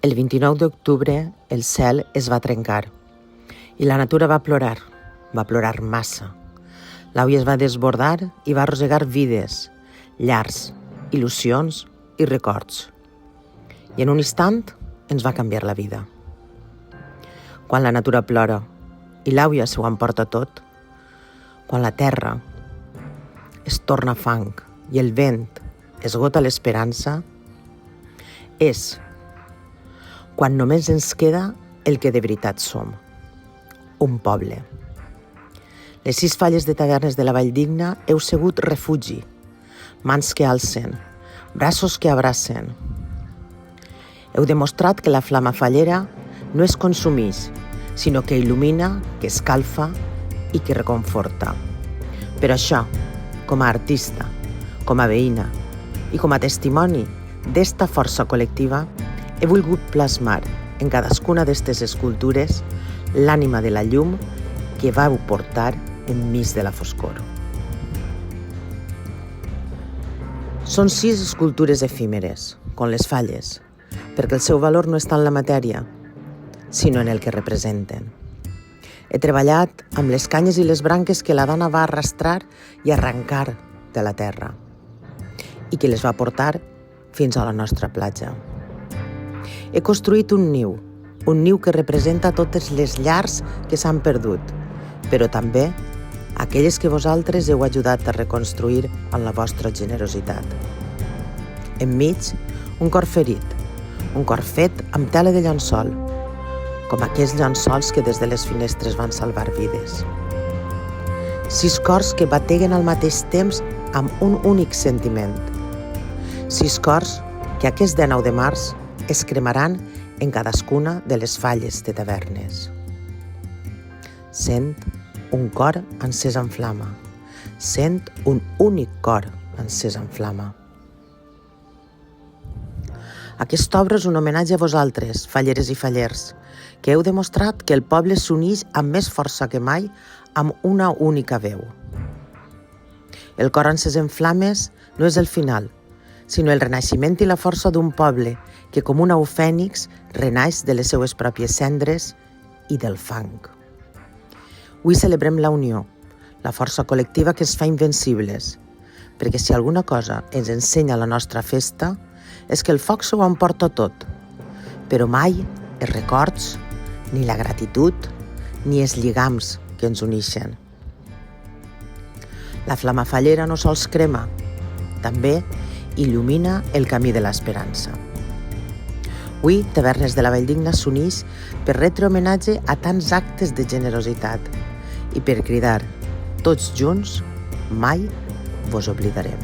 El 29 d'octubre el cel es va trencar i la natura va plorar massa. L'àvia es va desbordar i va arrossegar vides, llars, il·lusions i records. I en un instant ens va canviar la vida. Quan la natura plora i l'àvia s'ho emporta tot, quan la terra es torna fang i el vent esgota l'esperança, és quan només ens queda el que de veritat som, un poble. Les 6 falles de tavernes de la Valldigna heu sigut refugi, mans que alcen, braços que abracen. Heu demostrat que la flama fallera no es consumeix, sinó que il·lumina, que escalfa i que reconforta. Per això, com a artista, com a veïna i com a testimoni d'esta força col·lectiva, he volgut plasmar en cadascuna d'estes escultures l'ànima de la llum que vau portar enmig de la foscor. Són 6 escultures efímeres, com les falles, perquè el seu valor no està en la matèria, sinó en el que representen. He treballat amb les canyes i les branques que la dona va arrastrar i arrencar de la terra i que les va portar fins a la nostra platja. He construït un niu que representa totes les llars que s'han perdut, però també aquelles que vosaltres heu ajudat a reconstruir amb la vostra generositat. Enmig, un cor ferit, un cor fet amb tela de llençol, com aquells llençols que des de les finestres van salvar vides. 6 cors que bateguen al mateix temps amb un únic sentiment. 6 cors que aquest 19 de març es cremaran en cadascuna de les falles de tavernes. Sent un cor encès en flama. Sent un únic cor encès en flama. Aquesta obra és un homenatge a vosaltres, falleres i fallers, que heu demostrat que el poble s'uneix amb més força que mai amb una única veu. El cor encès en flames no és el final, sinó el renaixement i la força d'un poble que, com un ou fènix, renaix de les seues pròpies cendres i del fang. Avui celebrem la unió, la força col·lectiva que ens fa invencibles, perquè si alguna cosa ens ensenya la nostra festa és que el foc s'ho emporta tot, però mai els records, ni la gratitud, ni els lligams que ens uneixen. La flama fallera no sols crema, també il·lumina el camí de l'esperança. Avui, Tavernes de la Valldigna s'uneix per retre homenatge a tants actes de generositat i per cridar, tots junts, mai vos oblidarem.